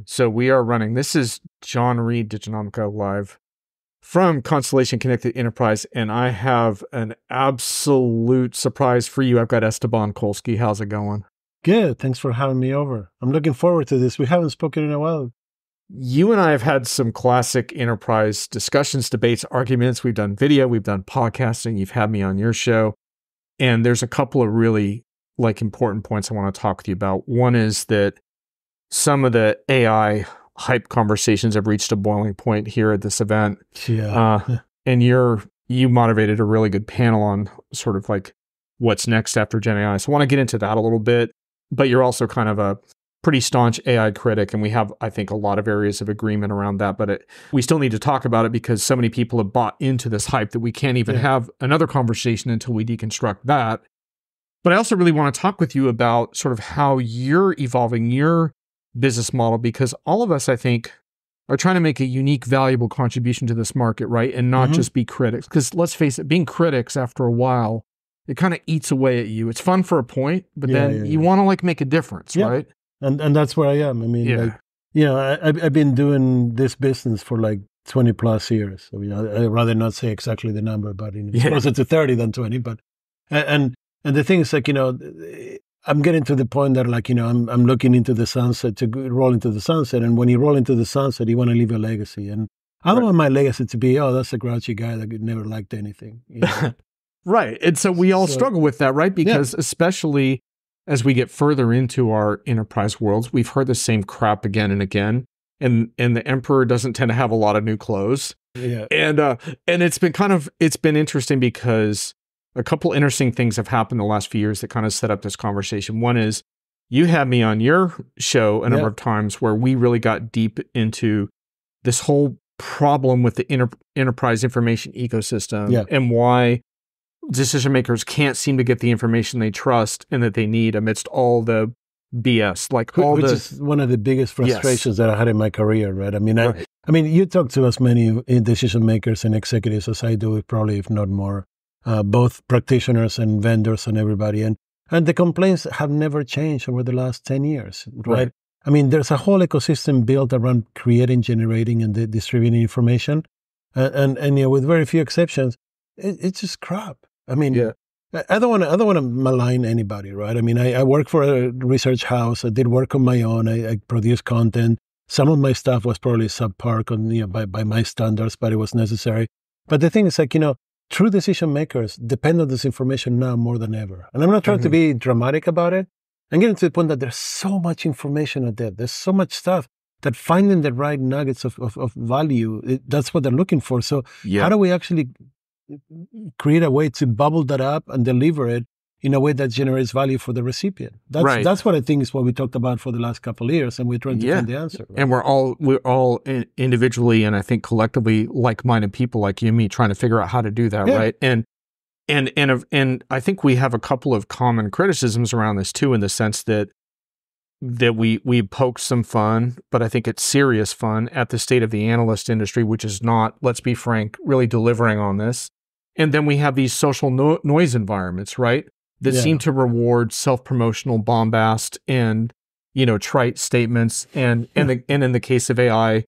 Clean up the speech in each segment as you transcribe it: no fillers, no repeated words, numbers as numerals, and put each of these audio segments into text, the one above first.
So we are running. This is John Reed, Diginomica Live from Constellation Connected Enterprise, and I have an absolute surprise for you. I've got Esteban Kolsky. How's it going? Good. Thanks for having me over. I'm looking forward to this. We haven't spoken in a while. You and I have had some classic enterprise discussions, debates, arguments. We've done video, we've done podcasting. You've had me on your show. And there's a couple of really important points I want to talk with you about. One is that some of the AI hype conversations have reached a boiling point here at this event. Yeah. And you moderated a really good panel on sort of what's next after Gen AI. So I want to get into that a little bit, but you're also kind of a pretty staunch AI critic, and we have, I think, a lot of areas of agreement around that, but we still need to talk about it because so many people have bought into this hype that we can't even have another conversation until we deconstruct that. But I also really want to talk with you about sort of how you're evolving your business model, because all of us, I think, are trying to make a unique, valuable contribution to this market, right? And not just be critics. Because let's face it, being critics after a while, it kind of eats away at you. It's fun for a point, but then you want to make a difference, right? And that's where I am. I mean, I've been doing this business for 20 plus years. I mean, I'd rather not say exactly the number, but it's closer to 30 than 20. But and the thing is, I'm getting to the point that I'm looking into the sunset to roll into the sunset. And when you roll into the sunset, you want to leave a legacy. And I don't want my legacy to be, that's a grouchy guy that never liked anything. Right. And so we all struggle with that, right? Because especially as we get further into our enterprise worlds, we've heard the same crap again and again. And the emperor doesn't tend to have a lot of new clothes. Yeah. And it's been interesting because a couple interesting things have happened the last few years that kind of set up this conversation. One is you had me on your show a number of times where we really got deep into this whole problem with the enterprise information ecosystem and why decision makers can't seem to get the information they trust and that they need amidst all the BS. Which is one of the biggest frustrations that I had in my career, right? I mean, you talk to as many decision makers and executives as I do, probably if not more, both practitioners and vendors and everybody. And the complaints have never changed over the last 10 years, right? I mean, there's a whole ecosystem built around creating, generating, and distributing information. And with very few exceptions, it's just crap. I mean, I don't want to malign anybody, right? I mean, I work for a research house. I did work on my own. I produced content. Some of my stuff was probably subpar by my standards, but it was necessary. But the thing is, true decision makers depend on this information now more than ever. And I'm not trying to be dramatic about it. I'm getting to the point that there's so much information out there. There's so much stuff that finding the right nuggets of value, that's what they're looking for. So how do we actually create a way to bubble that up and deliver it in a way that generates value for the recipient? That's what I think is what we talked about for the last couple of years, and we're trying to find the answer. Right? And we're all individually and I think collectively like-minded people like you and me trying to figure out how to do that, right? And I think we have a couple of common criticisms around this too, in the sense that we poke some fun, but I think it's serious fun at the state of the analyst industry, which is not, let's be frank, really delivering on this. And then we have these social noise environments, right? That seem to reward self-promotional bombast and, trite statements. And in the case of AI,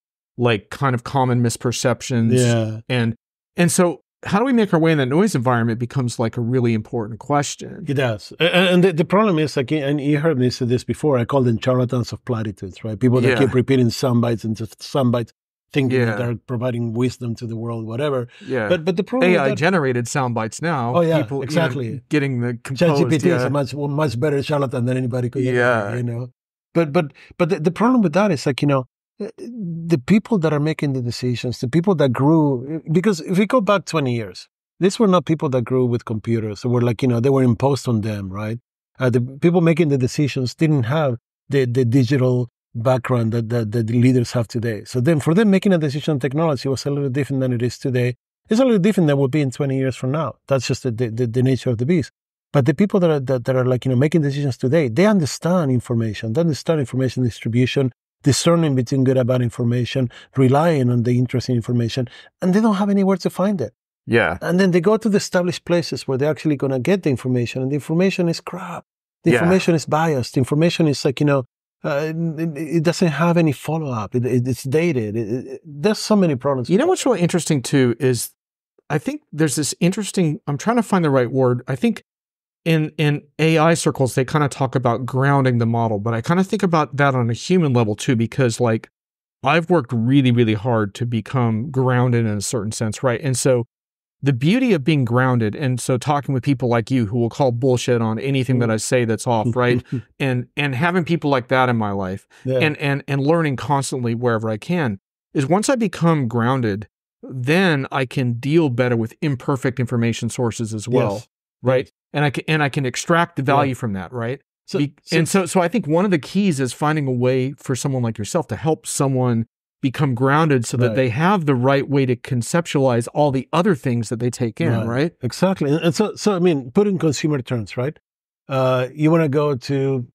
kind of common misperceptions. Yeah. And so how do we make our way in that noise environment becomes a really important question. It does. And the problem is, and you heard me say this before, I call them charlatans of platitudes, right? People that keep repeating sound bites and just sound bites, thinking that they're providing wisdom to the world, whatever. Yeah. But the problem AI generated sound bites now. Oh yeah, people, exactly. Getting the composed. ChatGPT is a much better charlatan than anybody could ever, But the problem with that is the people that are making the decisions, the people that grew, because if we go back 20 years, these were not people that grew with computers. They were they were imposed on them, right? The people making the decisions didn't have the digital background that the leaders have today. So then for them, making a decision on technology was a little different than it is today. It's a little different than it will be in 20 years from now. That's just the nature of the beast. But the people that are making decisions today, they understand information. They understand information distribution, discerning between good and bad information, relying on the interesting information, and they don't have anywhere to find it. Yeah. And then they go to the established places where they're actually going to get the information, and the information is crap. The information is biased. The information is It doesn't have any follow-up. It's dated. There's so many problems. You know what's really interesting too is I think there's this interesting, I'm trying to find the right word. I think in AI circles, they kind of talk about grounding the model, but I kind of think about that on a human level too, because like I've worked really, really hard to become grounded in a certain sense, right? And so the beauty of being grounded, and so talking with people like you who will call bullshit on anything that I say that's off, right? and having people like that in my life and learning constantly wherever I can is once I become grounded, then I can deal better with imperfect information sources as well, right? And I can extract the value from that, right? So I think one of the keys is finding a way for someone like yourself to help someone become grounded so that they have the right way to conceptualize all the other things that they take in, right? Exactly. And so I mean, put in consumer terms, right? You want to go to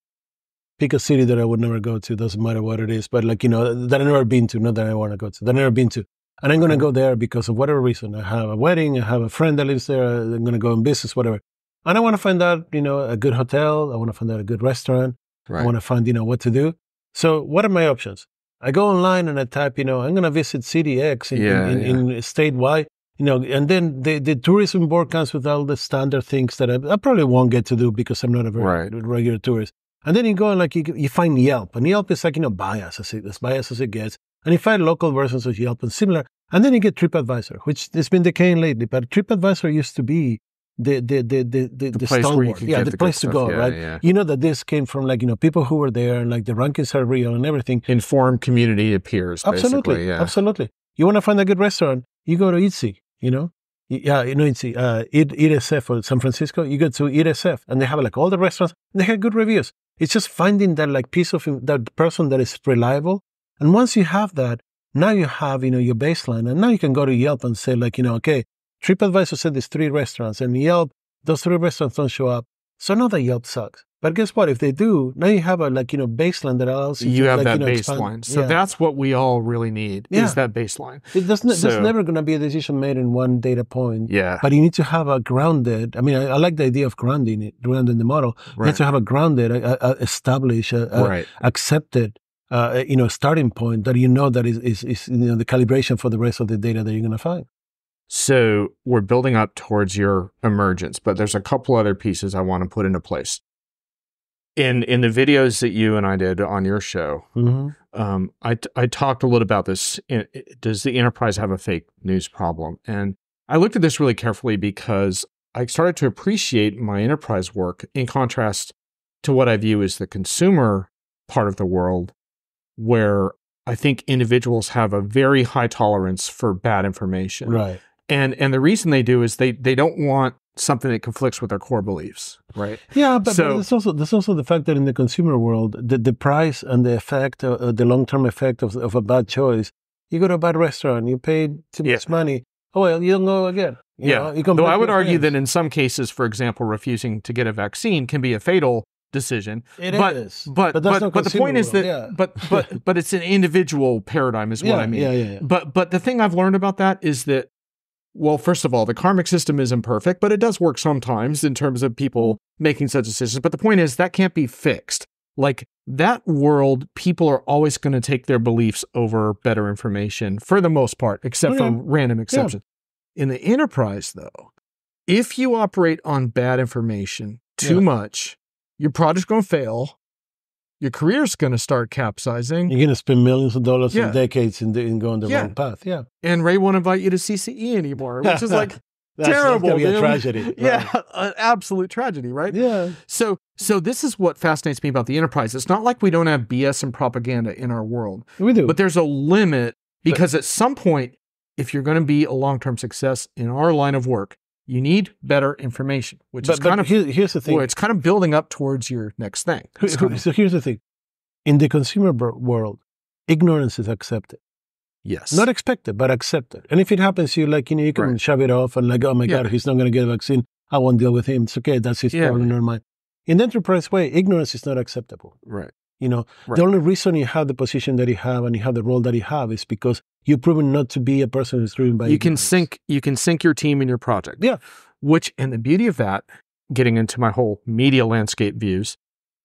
pick a city that I would never go to, doesn't matter what it is, but like, you know, that I've never been to, not that I want to go to, that I've never been to. And I'm going to go there because of whatever reason. I have a wedding, I have a friend that lives there, I'm going to go on business, whatever. And I want to find out, you know, a good hotel, I want to find out a good restaurant, I want to find, you know, what to do. So what are my options? I go online and I type, you know, I'm going to visit city X in state Y, you know, and then the tourism board comes with all the standard things that I probably won't get to do because I'm not a very regular tourist. And then you go and like, you find Yelp, and Yelp is like, you know, as biased as it gets. And you find local versions of Yelp and similar. And then you get TripAdvisor, which has been decaying lately, but TripAdvisor used to be the place where you could get the place to go, right? Yeah. You know that this came from like, you know, people who were there and like the rankings are real and everything. Informed community appears, basically. Absolutely. You want to find a good restaurant, you go to Etsy, you know? Yeah, you know, Etsy, EatSF or San Francisco, you go to EatSF and they have like all the restaurants and they have good reviews. It's just finding that like piece of that person that is reliable. And once you have that, now you have, you know, your baseline. And now you can go to Yelp and say like, you know, okay, TripAdvisor said there's 3 restaurants and Yelp, those 3 restaurants don't show up. So now that Yelp sucks. But guess what? If they do, now you have a like, you know, baseline that allows you to, have like, that you know, baseline. So that's what we all really need is that baseline. There's never going to be a decision made in one data point. Yeah. But you need to have a grounded, I mean, I like the idea of grounding the model. You have to have a grounded, established, accepted, you know, starting point that you know that is you know, the calibration for the rest of the data that you're going to find. So we're building up towards your emergence, but there's a couple other pieces I want to put into place. In the videos that you and I did on your show, I talked a little about this. Does the enterprise have a fake news problem? And I looked at this really carefully because I started to appreciate my enterprise work in contrast to what I view as the consumer part of the world, where I think individuals have a very high tolerance for bad information. Right. And the reason they do is they don't want something that conflicts with their core beliefs, right? Yeah, but there's also the fact that in the consumer world, the price and the effect, the long-term effect of a bad choice, you go to a bad restaurant, you pay too much money, oh well, you don't go again. You know, though I would argue that in some cases, for example, refusing to get a vaccine can be a fatal decision. But the point is that but it's an individual paradigm is what I mean. Yeah. But the thing I've learned about that is that, well, first of all, the karmic system is imperfect, but it does work sometimes in terms of people making such decisions. But the point is that can't be fixed. Like that world, people are always going to take their beliefs over better information for the most part, except for random exceptions. In the enterprise, though, if you operate on bad information too much, your project's going to fail. Your career's going to start capsizing. You're going to spend millions of dollars and decades in going the wrong path. Yeah. And Ray won't invite you to CCE anymore, which is like terrible. That's going to be a tragedy. Right? Yeah, an absolute tragedy, right? Yeah. So this is what fascinates me about the enterprise. It's not like we don't have BS and propaganda in our world. We do. But there's a limit because at some point, if you're going to be a long-term success in our line of work, you need better information, which is kind of, here's the thing. Well, it's kind of building up towards your next thing. So here's the thing. In the consumer world, ignorance is accepted. Yes. Not expected, but accepted. And if it happens, you like, you know, you can shove it off and like, oh my God, he's not going to get a vaccine. I won't deal with him. It's okay. That's his problem, not mine. In the enterprise way, ignorance is not acceptable. Right. You know, the only reason you have the position that you have and you have the role that you have is because you've proven not to be a person who's driven by ignorance. You can sync your team in your project. Yeah. And the beauty of that, getting into my whole media landscape views,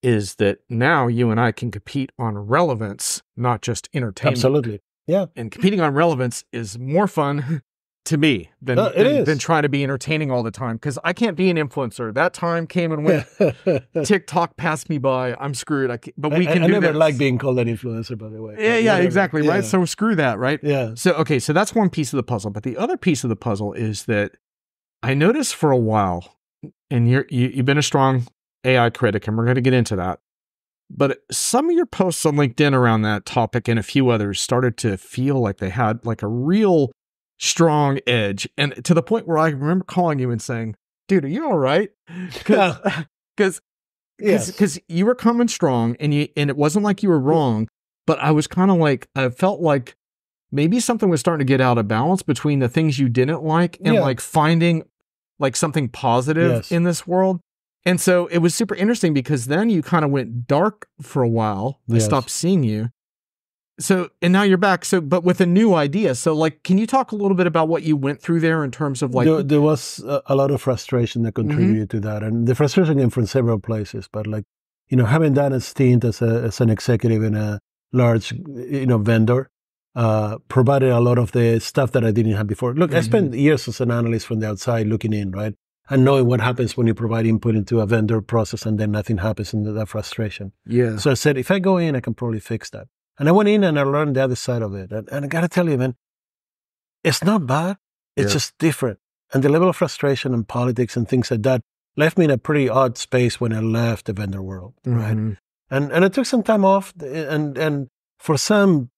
is that now you and I can compete on relevance, not just entertainment. Absolutely. Yeah. And competing on relevance is more fun to me than trying to be entertaining all the time, because I can't be an influencer. That time came and went. TikTok passed me by. I'm screwed. But we can do I never this. like being called an influencer, by the way. Yeah, exactly, right? Yeah. So screw that, right? Yeah. So, okay, so that's one piece of the puzzle. But the other piece of the puzzle is that I noticed for a while, and you've been a strong AI critic, and we're going to get into that, but some of your posts on LinkedIn around that topic and a few others started to feel like they had like a real strong edge, and to the point where I remember calling you and saying, dude, are you all right? Because you were coming strong, and it wasn't like you were wrong, but I was kind of like, I felt like maybe something was starting to get out of balance between the things you didn't like and like finding like something positive in this world. And so it was super interesting, because then you kind of went dark for a while. I stopped seeing you. So, and now you're back. So, but with a new idea. So like, can you talk a little bit about what you went through there in terms of like... There was a lot of frustration that contributed to that. And the frustration came from several places, but like, having done a stint as an executive in a large, vendor, provided a lot of the stuff that I didn't have before. Look, I spent years as an analyst from the outside looking in, right? And knowing what happens when you provide input into a vendor process and then nothing happens, and that frustration. Yeah. So I said, if I go in, I can probably fix that. And I went in and I learned the other side of it. And I got to tell you, man, it's not bad. It's just different. And the level of frustration and politics and things like that left me in a pretty odd space when I left the vendor world, right? And I took some time off, and for some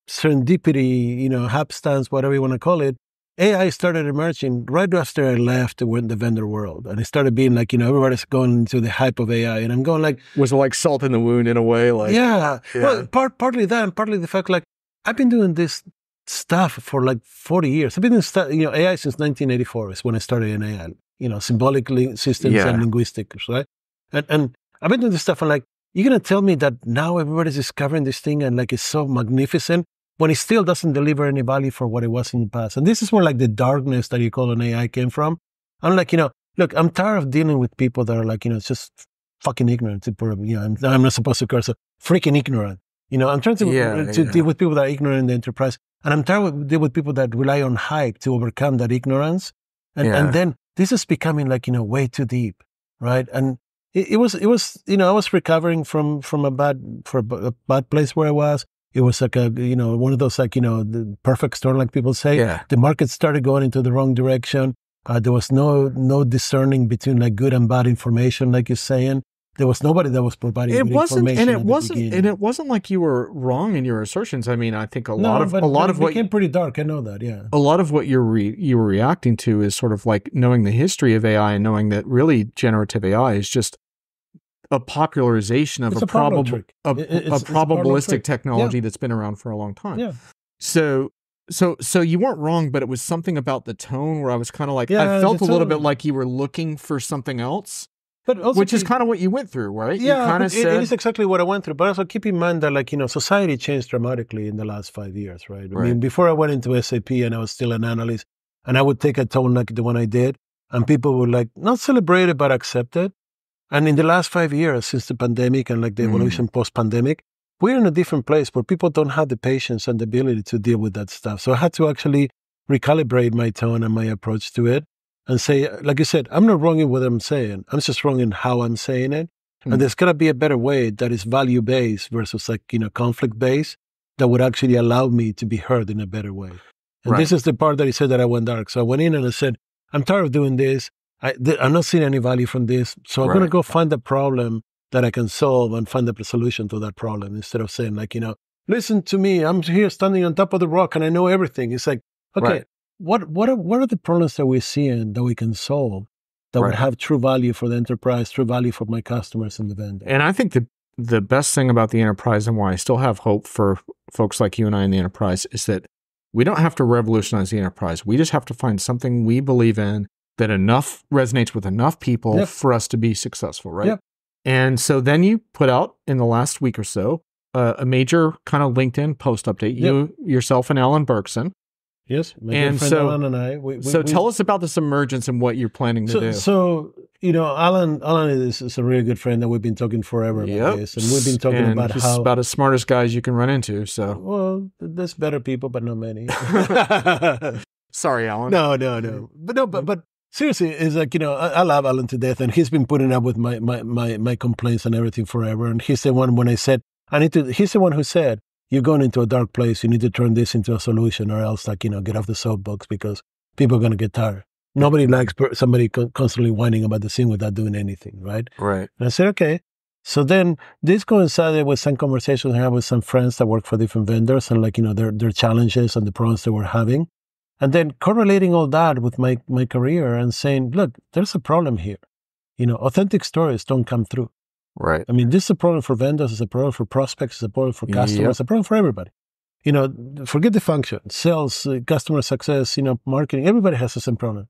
serendipity, hapstance, whatever you want to call it, AI started emerging right after I left the vendor world. And it started being like, everybody's going into the hype of AI. And I'm going like... Was it like salt in the wound in a way? Like, yeah. Well, partly that, and partly the fact, like, I've been doing this stuff for like 40 years. I've been doing AI since 1984 is when I started in AI, symbolic systems and linguistics, right? And I've been doing this stuff, and like, you're going to tell me that now everybody's discovering this thing and like it's so magnificent, when it still doesn't deliver any value for what it was in the past. And this is where like the darkness that you call an AI came from. I'm like, look, I'm tired of dealing with people that are like, just fucking ignorant. I'm not supposed to curse, freaking ignorant. I'm trying to deal with people that are ignorant in the enterprise. And I'm tired of dealing with people that rely on hype to overcome that ignorance. And then this is becoming like, way too deep, right? And it was, I was recovering from a bad place where I was. It was like one of those, like, the perfect storm, like people say. Yeah. The market started going into the wrong direction. There was no discerning between like good and bad information, like you're saying. There was nobody that was providing good information. And it wasn't like you were wrong in your assertions. I mean, I think a lot of what became pretty dark. I know that. Yeah. A lot of what you were reacting to is sort of like knowing the history of AI and knowing that really generative AI is just a popularization of a probabilistic technology that's been around for a long time. Yeah. So you weren't wrong, but it was something about the tone where I was kind of like, I felt a little bit like you were looking for something else, but also which is kind of what you went through, right? Yeah, you kind of it is exactly what I went through. But also keep in mind that, like, society changed dramatically in the last 5 years, right? I mean, before I went into SAP and I was still an analyst, and I would take a tone like the one I did, and people would like not celebrate it, but accept it. And in the last 5 years, since the pandemic and like the evolution post-pandemic, we're in a different place where people don't have the patience and the ability to deal with that stuff. So I had to actually recalibrate my tone and my approach to it and say, like you said, I'm not wrong in what I'm saying. I'm just wrong in how I'm saying it. And there's got to be a better way that is value-based versus like, conflict-based that would actually allow me to be heard in a better way. And this is the part that he said that I went dark. So I went in and I said, I'm tired of doing this. I'm not seeing any value from this. So I'm going to go find a problem that I can solve and find the solution to that problem instead of saying like, listen to me. I'm here standing on top of the rock and I know everything. It's like, okay, what are the problems that we're seeing that we can solve that would have true value for the enterprise, true value for my customers and the vendor? And I think the best thing about the enterprise and why I still have hope for folks like you and I in the enterprise is that we don't have to revolutionize the enterprise. We just have to find something we believe in that resonates with enough people for us to be successful, right? Yep. And so then you put out in the last week or so a major kind of LinkedIn post update. You yourself and Alan Berkson Yes. My And good friend Alan and I. Tell us about this emergence and what you're planning to do. So, Alan is a really good friend that we've been talking forever about this. And we've been talking about he's how... about as smart as guys you can run into, so... Well, there's better people, but not many. Sorry, Alan. No. But seriously, it's like, I love Alan to death, and he's been putting up with my complaints and everything forever. And he's the one when I said, he's the one who said, you're going into a dark place. You need to turn this into a solution, or else, get off the soapbox, because people are going to get tired. Nobody likes somebody constantly whining about the scene without doing anything, right? Right. And I said, okay. So then this coincided with some conversations I had with some friends that work for different vendors, and their challenges and the problems they were having. And then correlating all that with my career and saying, look, there's a problem here. Authentic stories don't come through. Right. I mean, this is a problem for vendors, it's a problem for prospects, it's a problem for customers, it's a problem for everybody. Forget the function, sales, customer success, marketing, everybody has the same problem.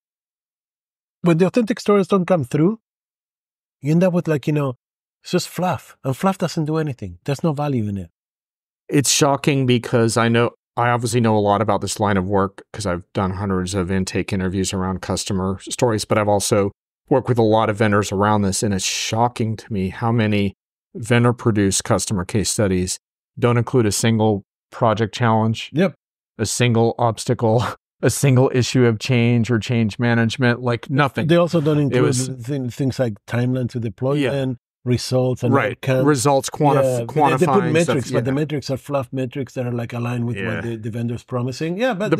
When the authentic stories don't come through, you end up with it's just fluff, and fluff doesn't do anything. There's no value in it. It's shocking because I obviously know a lot about this line of work because I've done hundreds of intake interviews around customer stories, but I've also worked with a lot of vendors around this, and it's shocking to me how many vendor-produced customer case studies don't include a single project challenge, a single obstacle, a single issue of change or change management, nothing. They also don't include things like timeline to deployment, results, and results quantifying. They put metrics, stuff, but the metrics are fluff metrics that are aligned with what the vendor's promising. Yeah, but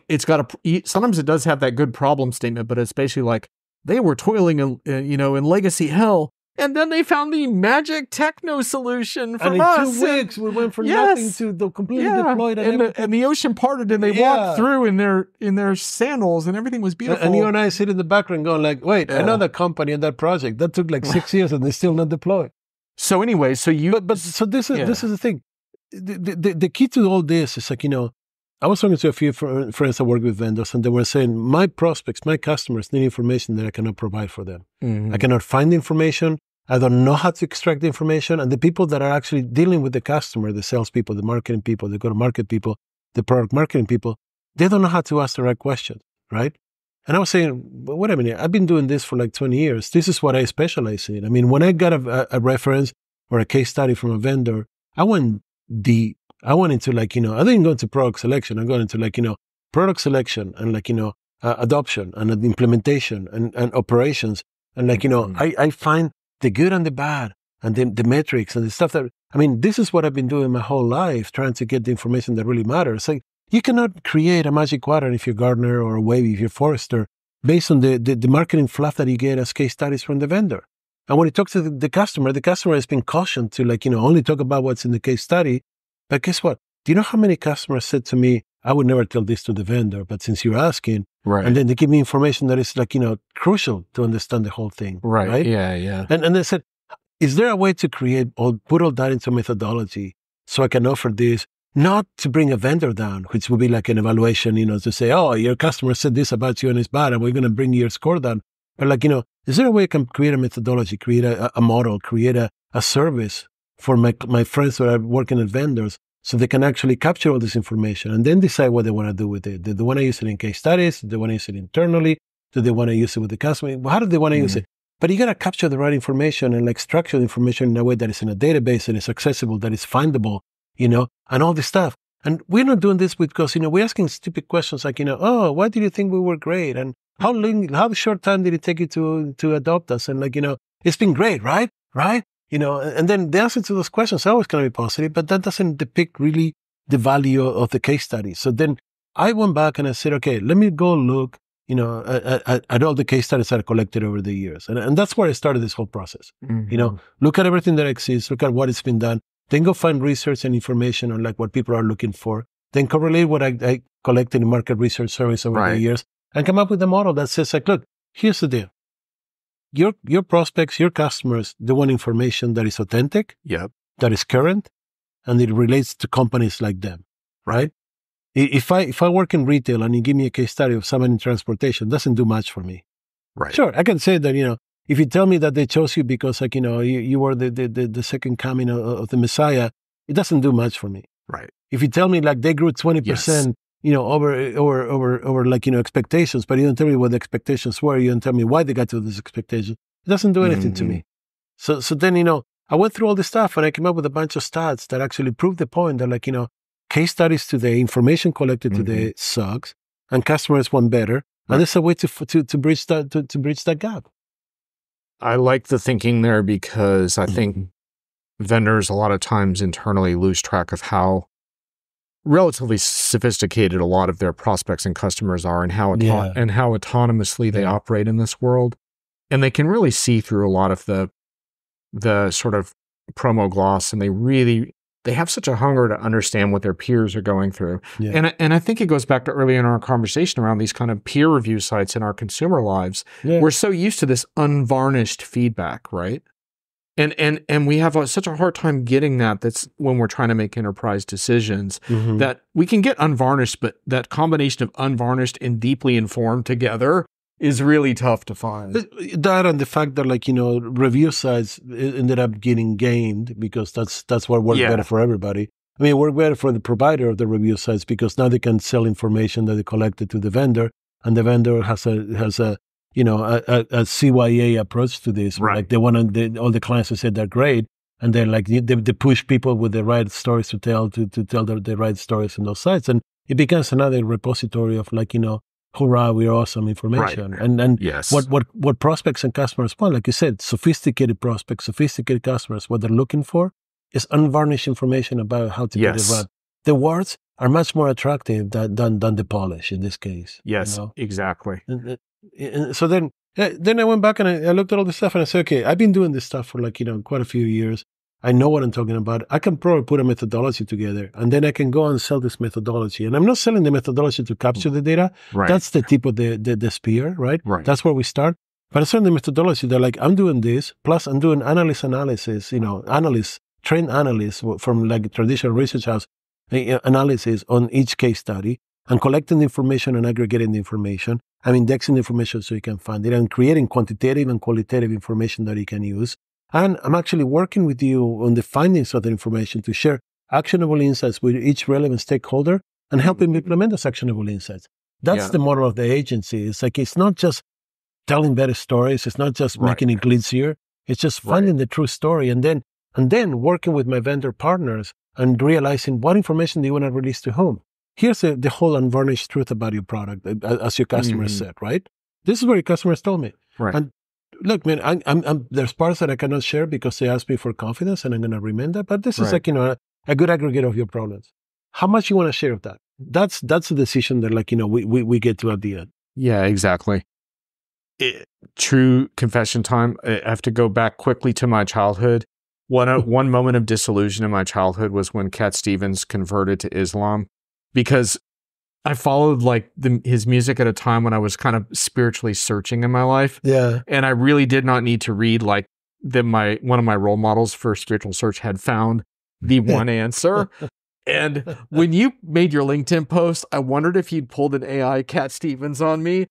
it's got sometimes it does have that good problem statement, but it's basically they were toiling in legacy hell, and then they found the magic techno solution from us. And in 2 weeks, we went from nothing to completely deployed. And the ocean parted, and they walked through in their sandals, and everything was beautiful. And you and I sit in the background going wait, another company and that project, that took 6 years, and they're still not deployed. So anyway, so this is the thing. The key to all this is I was talking to a few friends that work with vendors, and they were saying, my prospects, my customers need information that I cannot provide for them. Mm-hmm. I cannot find the information. I don't know how to extract the information. And the people that are actually dealing with the customer, the salespeople, the marketing people, the go-to-market people, the product marketing people, they don't know how to ask the right questions, right? And I was saying, wait a minute, I've been doing this for 20 years. This is what I specialize in. I mean, when I got a reference or a case study from a vendor, I went deep. I went into I didn't go into product selection. I got into product selection and adoption and implementation and operations. And I find the good and the bad and the metrics and the stuff this is what I've been doing my whole life, trying to get the information that really matters. You cannot create a magic quadrant if you're Gartner or Wavy, if you're Forrester, based on the marketing fluff that you get as case studies from the vendor. And when you talk to the customer has been cautioned to only talk about what's in the case study. But guess what? Do you know how many customers said to me, I would never tell this to the vendor, but since you're asking, and then they give me information that is crucial to understand the whole thing. Right? Yeah. And they said, is there a way to put all that into methodology so I can offer this, not to bring a vendor down, which would be an evaluation, to say, oh, your customer said this about you and it's bad, and we're going to bring your score down. But is there a way I can create a methodology, create a model, create a service for my friends that are working at vendors, so they can actually capture all this information and then decide what they want to do with it. Do they want to use it in case studies? Do they want to use it internally? Do they want to use it with the customer? How do they want to use it? But you got to capture the right information and structure the information in a way that is in a database and is accessible, that is findable, and all this stuff. And we're not doing this because, we're asking stupid questions oh, why did you think we were great? And how short time did it take you to adopt us? And it's been great, right? Right? And then the answer to those questions are always going to be positive, but that doesn't depict really the value of the case study. So then I went back and I said, okay, let me go look, at all the case studies that I collected over the years. And that's where I started this whole process. Mm-hmm. Look at everything that exists, look at what has been done, then go find research and information on what people are looking for, then correlate what I collected in market research surveys over the years and come up with a model that says look, here's the deal. Your prospects, your customers, they want information that is authentic, that is current, and it relates to companies like them, right? If I work in retail and you give me a case study of someone in transportation, it doesn't do much for me. Right. Sure, I can say that, if you tell me that they chose you because you were the second coming of the Messiah, it doesn't do much for me. Right. If you tell me they grew 20% over like, expectations, but you don't tell me what the expectations were. You don't tell me why they got to these expectations. It doesn't do anything to me. So then, I went through all this stuff and I came up with a bunch of stats that actually proved the point that, like, case studies today, information collected today sucks, and customers want better. And there's a way to bridge that gap. I like the thinking there because I think vendors a lot of times internally lose track of how relatively sophisticated a lot of their prospects and customers are, and how autonomously they operate in this world. And they can really see through a lot of the sort of promo gloss, and they have such a hunger to understand what their peers are going through. Yeah. And I think it goes back to earlier in our conversation around these kind of peer review sites in our consumer lives. Yeah. We're so used to this unvarnished feedback, right? And we have such a hard time getting that's when we're trying to make enterprise decisions, that we can get unvarnished, but that combination of unvarnished and deeply informed together is really tough to find. That and the fact that, like, review sites ended up getting gamed because that's what worked better for everybody. I mean, it worked better for the provider of the review sites because now they can sell information that they collected to the vendor, and the vendor has a CYA approach to this. Right. Like, they want all the clients who said they're great, and then, like, they push people with the right stories to tell the right stories in those sites, and it becomes another repository of, like, hurrah, we're awesome information. Right. And yes. what prospects and customers want, like you said, sophisticated prospects, sophisticated customers, what they're looking for is unvarnished information about how to get it right. The words are much more attractive than the polish in this case. Yes, exactly. And so then I went back and I looked at all this stuff and I said, okay, I've been doing this stuff for, like, quite a few years. I know what I'm talking about. I can probably put a methodology together, and then I can go and sell this methodology. And I'm not selling the methodology to capture the data. Right. That's the tip of the spear, right? That's where we start. But I'm selling the methodology that, like, I'm doing this, plus I'm doing trained analysts from, like, traditional research house analysis on each case study, and collecting the information and aggregating the information. I'm indexing the information so you can find it, and creating quantitative and qualitative information that you can use. And I'm actually working with you on the findings of the information to share actionable insights with each relevant stakeholder and help him implement those actionable insights. That's the model of the agency. It's like, it's not just telling better stories. It's not just making it glitzier. It's just finding the true story, and then working with my vendor partners and realizing what information do you want to release to whom. Here's the whole unvarnished truth about your product, as your customers said, right? This is what your customers told me. Right. And look, man, I'm there's parts that I cannot share because they asked me for confidence, and I'm going to remain that. But this is like, a good aggregate of your problems. How much you want to share of that? That's a decision that, like, we get to at the end. Yeah, exactly. True confession time. I have to go back quickly to my childhood. One moment of disillusion in my childhood was when Cat Stevens converted to Islam, because I followed, like, his music at a time when I was kind of spiritually searching in my life. Yeah. And I really did not need to read, like, one of my role models for spiritual search had found the one answer. And when you made your LinkedIn post, I wondered if you'd pulled an AI Cat Stevens on me.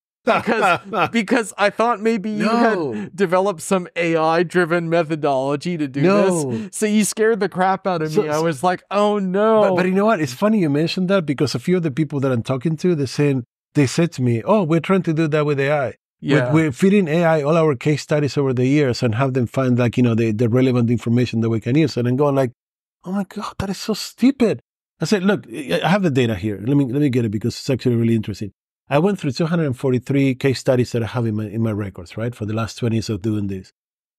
Because I thought maybe you had developed some AI-driven methodology to do this. So you scared the crap out of me. I was like, oh no. But you know what? It's funny you mentioned that, because a few of the people that I'm talking to, they said to me, oh, we're trying to do that with AI. Yeah. We're feeding AI all our case studies over the years and have them find, like, the relevant information that we can use. And I'm going like, oh my God, that is so stupid. I said, look, I have the data here. Let me get it, because it's actually really interesting. I went through 243 case studies that I have in my records, right, for the last 20 years of doing this.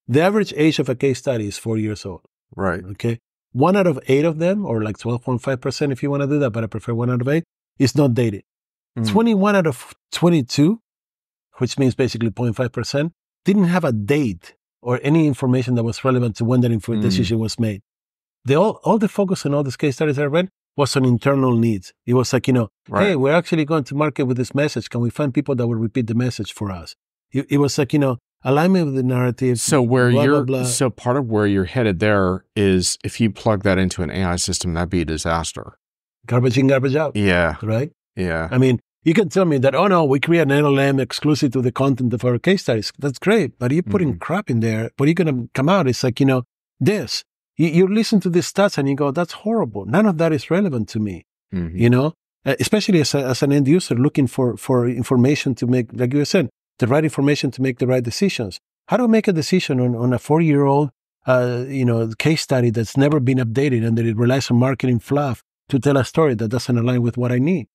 The average age of a case study is 4 years old. Right. Okay. 1 out of 8 of them, or like 12.5% if you want to do that, but I prefer 1 out of 8, is not dated. 21 out of 22, which means basically 0.5%, didn't have a date or any information that was relevant to when that decision was made. All the focus on all these case studies I read was on internal needs. It was like, hey, we're actually going to market with this message. Can we find people that will repeat the message for us? It was like, alignment with the narrative. So so part of where you're headed there is, if you plug that into an AI system, that'd be a disaster. Garbage in, garbage out. Yeah. Right? Yeah. I mean, you can tell me that, oh no, we create an LLM exclusive to the content of our case studies. That's great. But you're putting crap in there. What are you going to come out? It's like, this. You listen to these stats and you go, that's horrible. None of that is relevant to me, And especially as an end user looking for information to make, like you said, the right information to make the right decisions. How do I make a decision on a 4-year-old, case study that's never been updated and that it relies on marketing fluff to tell a story that doesn't align with what I need?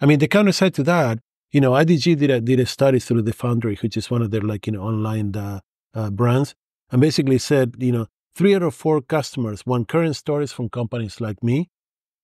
I mean, the counter side to that, IDG did a study through the Foundry, which is one of their online brands, and basically said, 3 out of 4 customers want current stories from companies like me.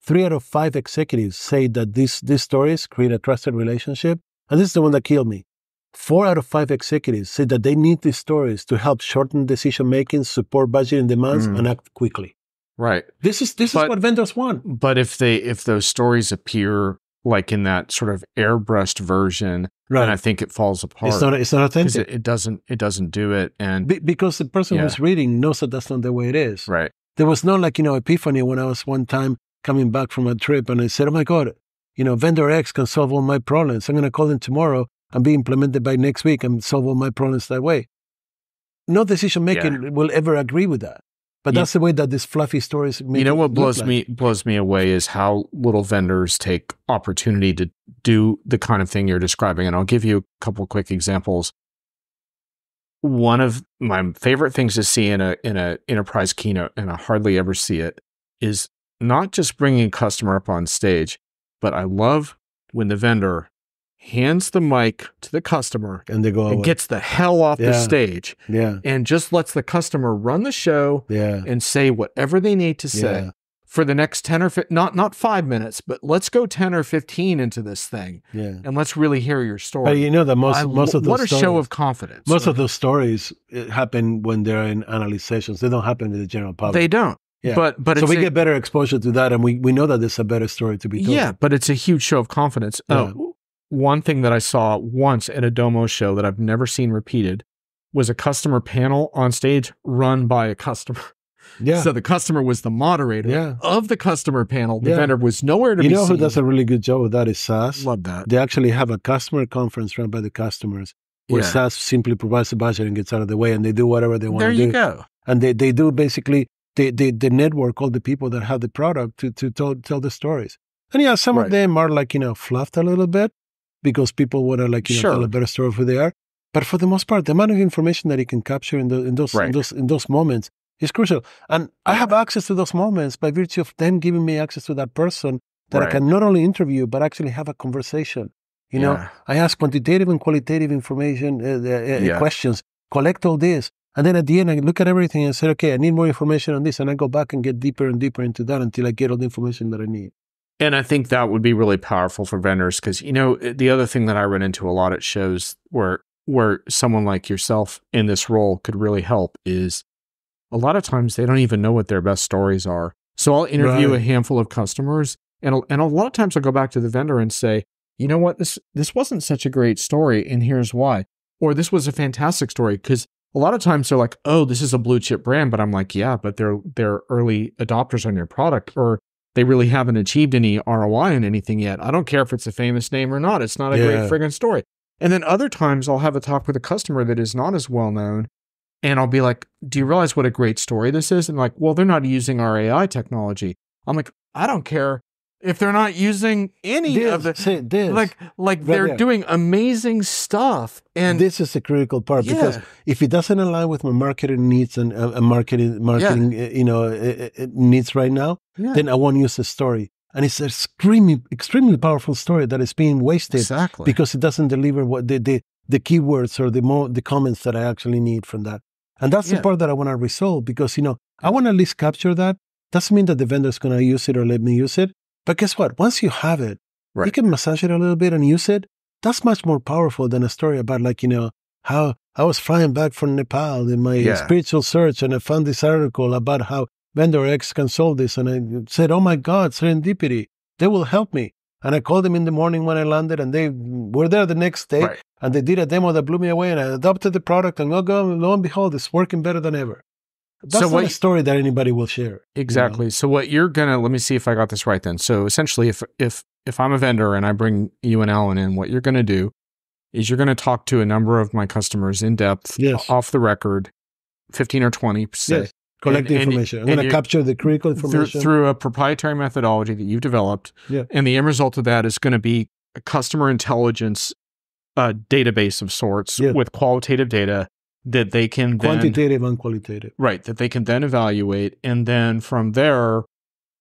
3 out of 5 executives say that these stories create a trusted relationship. And this is the one that killed me. 4 out of 5 executives say that they need these stories to help shorten decision-making, support budgeting demands, and act quickly. Right. This is what vendors want. But if those stories appear like in that sort of airbrushed version, then I think it falls apart. It's not authentic. It doesn't do it. And because the person who's reading knows that that's not the way it is. Right. There was no epiphany when I was one time coming back from a trip and I said, oh my God, vendor X can solve all my problems. I'm going to call them tomorrow and be implemented by next week and solve all my problems that way. No decision maker will ever agree with that. But that's the way that these fluffy stories make what blows me away is how little vendors take opportunity to do the kind of thing you're describing. And I'll give you a couple quick examples. One of my favorite things to see in a enterprise keynote, and I hardly ever see it, is not just bringing a customer up on stage, but I love when the vendor hands the mic to the customer and they go and gets the hell off the stage Yeah. and just lets the customer run the show and say whatever they need to say for the next 10 or 15, not 5 minutes, but let's go 10 or 15 into this thing and let's really hear your story. But that most of those what a stories, show of confidence. Most of those stories happen when they're in analyst sessions. They don't happen to the general public. They don't. Yeah. But so we get better exposure to that, and we know that there's a better story to be told. Yeah, but it's a huge show of confidence. One thing that I saw once at a Domo show that I've never seen repeated was a customer panel on stage run by a customer. Yeah. So the customer was the moderator of the customer panel. The vendor was nowhere to be seen. Who does a really good job of that is SaaS. Love that. They actually have a customer conference run by the customers where SaaS simply provides the budget and gets out of the way, and they do whatever they want to do. There you go. And they do basically, they network all the people that have the product to tell the stories. And some of them are fluffed a little bit, because people want to tell a better story of who they are. But for the most part, the amount of information that you can capture in those moments is crucial. And I have access to those moments by virtue of them giving me access to that person that I can not only interview, but actually have a conversation. I ask quantitative and qualitative information, questions, collect all this. And then at the end, I look at everything and say, okay, I need more information on this. And I go back and get deeper and deeper into that until I get all the information that I need. And I think that would be really powerful for vendors because, the other thing that I run into a lot at shows where someone like yourself in this role could really help is a lot of times they don't even know what their best stories are. So I'll interview a handful of customers and a lot of times I'll go back to the vendor and say, you know what, this wasn't such a great story and here's why. Or this was a fantastic story because a lot of times they're like, oh, this is a blue chip brand. But I'm like, yeah, but they're early adopters on your product or they really haven't achieved any ROI on anything yet. I don't care if it's a famous name or not. It's not a great friggin' story. And then other times I'll have a talk with a customer that is not as well known. And I'll be like, do you realize what a great story this is? And like, well, they're not using our AI technology. I'm like, I don't care if they're not using any of the, they're doing amazing stuff. And this is the critical part because if it doesn't align with my marketing needs and marketing needs right now, then I won't use the story. And it's an extremely powerful story that is being wasted because it doesn't deliver what the keywords or the comments that I actually need from that. And that's the part that I want to resolve because, I want to at least capture that. Doesn't mean that the vendor's going to use it or let me use it. But guess what? Once you have it, you can massage it a little bit and use it. That's much more powerful than a story about how I was flying back from Nepal in my spiritual search and I found this article about how vendor X can solve this. And I said, oh my God, serendipity, they will help me. And I called them in the morning when I landed and they were there the next day and they did a demo that blew me away and I adopted the product and lo and behold, it's working better than ever. That's not a story that anybody will share. Exactly. So what you're let me see if I got this right then. So essentially if I'm a vendor and I bring you and Alan in, what you're going to do is you're going to talk to a number of my customers in depth, off the record, 15 or 20, say, collect the information. I'm going to capture the critical information. Through a proprietary methodology that you've developed. Yeah. And the end result of that is going to be a customer intelligence database of sorts with qualitative data that they can quantitative and qualitative. Right. That they can then evaluate. And then from there,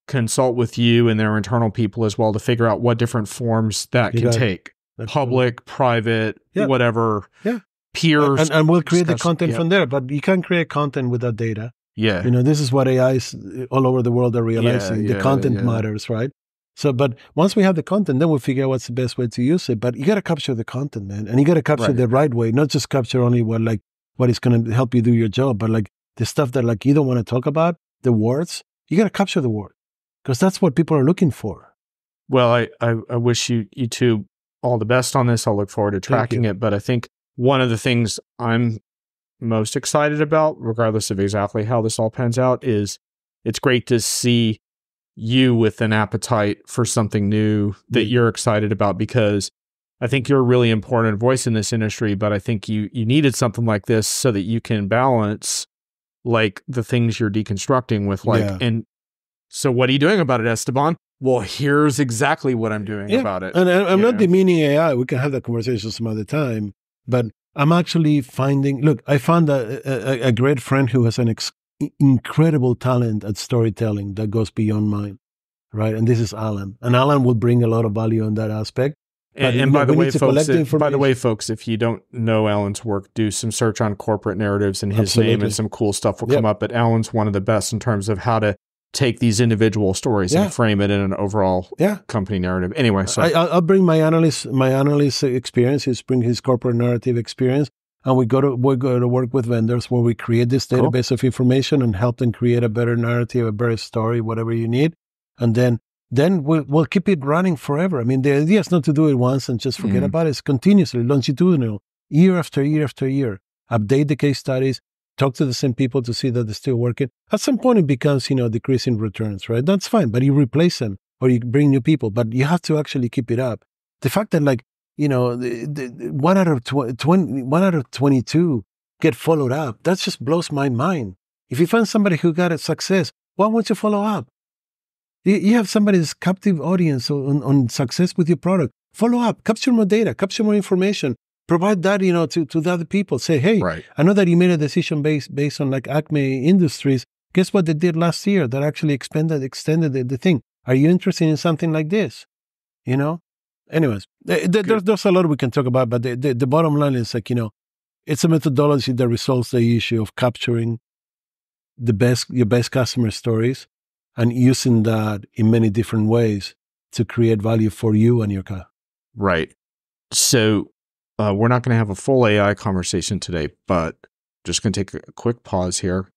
consult with you and their internal people as well to figure out what different forms that can take. Public, private, whatever. Yeah. Peers. And we'll create the content from there. But you can't create content without data. Yeah. This is what AIs all over the world are realizing. The content matters, right? So, but once we have the content, then we'll figure out what's the best way to use it. But you got to capture the content, man. And you got to capture the right way, not just capture only what is going to help you do your job, but like the stuff that like you don't want to talk about, the words, you got to capture the word because that's what people are looking for. Well, I wish you two all the best on this. I'll look forward to tracking it. But I think one of the things I'm most excited about, regardless of exactly how this all pans out, is it's great to see you with an appetite for something new that you're excited about, because I think you're a really important voice in this industry, but I think you needed something like this so that you can balance like the things you're deconstructing with and so what are you doing about it, Esteban? Well, here's exactly what I'm doing about it. And I'm not demeaning AI. We can have that conversation some other time, but I'm actually I found a great friend who has an incredible talent at storytelling that goes beyond mine, right? And this is Alan. And Alan will bring a lot of value on that aspect. And by the way, folks, if you don't know Alan's work, do some search on corporate narratives and his name, and some cool stuff will come up. But Alan's one of the best in terms of how to take these individual stories and frame it in an overall company narrative. Anyway, so I'll bring my analyst experience. He's bring his corporate narrative experience, and we go to work with vendors where we create this database of information and help them create a better narrative, a better story, whatever you need, and then we'll keep it running forever. I mean, the idea is not to do it once and just forget about it. It's continuously, longitudinal, year after year after year. Update the case studies, talk to the same people to see that they're still working. At some point, it becomes, decreasing returns, right? That's fine, but you replace them or you bring new people, but you have to actually keep it up. The fact that, one out of 22 get followed up, that just blows my mind. If you find somebody who got a success, why won't you follow up? You have somebody's captive audience on success with your product. Follow up, capture more data, capture more information, provide that, to the other people. Say, hey, I know that you made a decision based on like Acme Industries. Guess what they did last year? That actually extended the thing. Are you interested in something like this? Anyways, there's a lot we can talk about, but the bottom line is like, it's a methodology that resolves the issue of capturing your best customer stories and using that in many different ways to create value for you and your car. Right. So we're not going to have a full AI conversation today, but just going to take a quick pause here.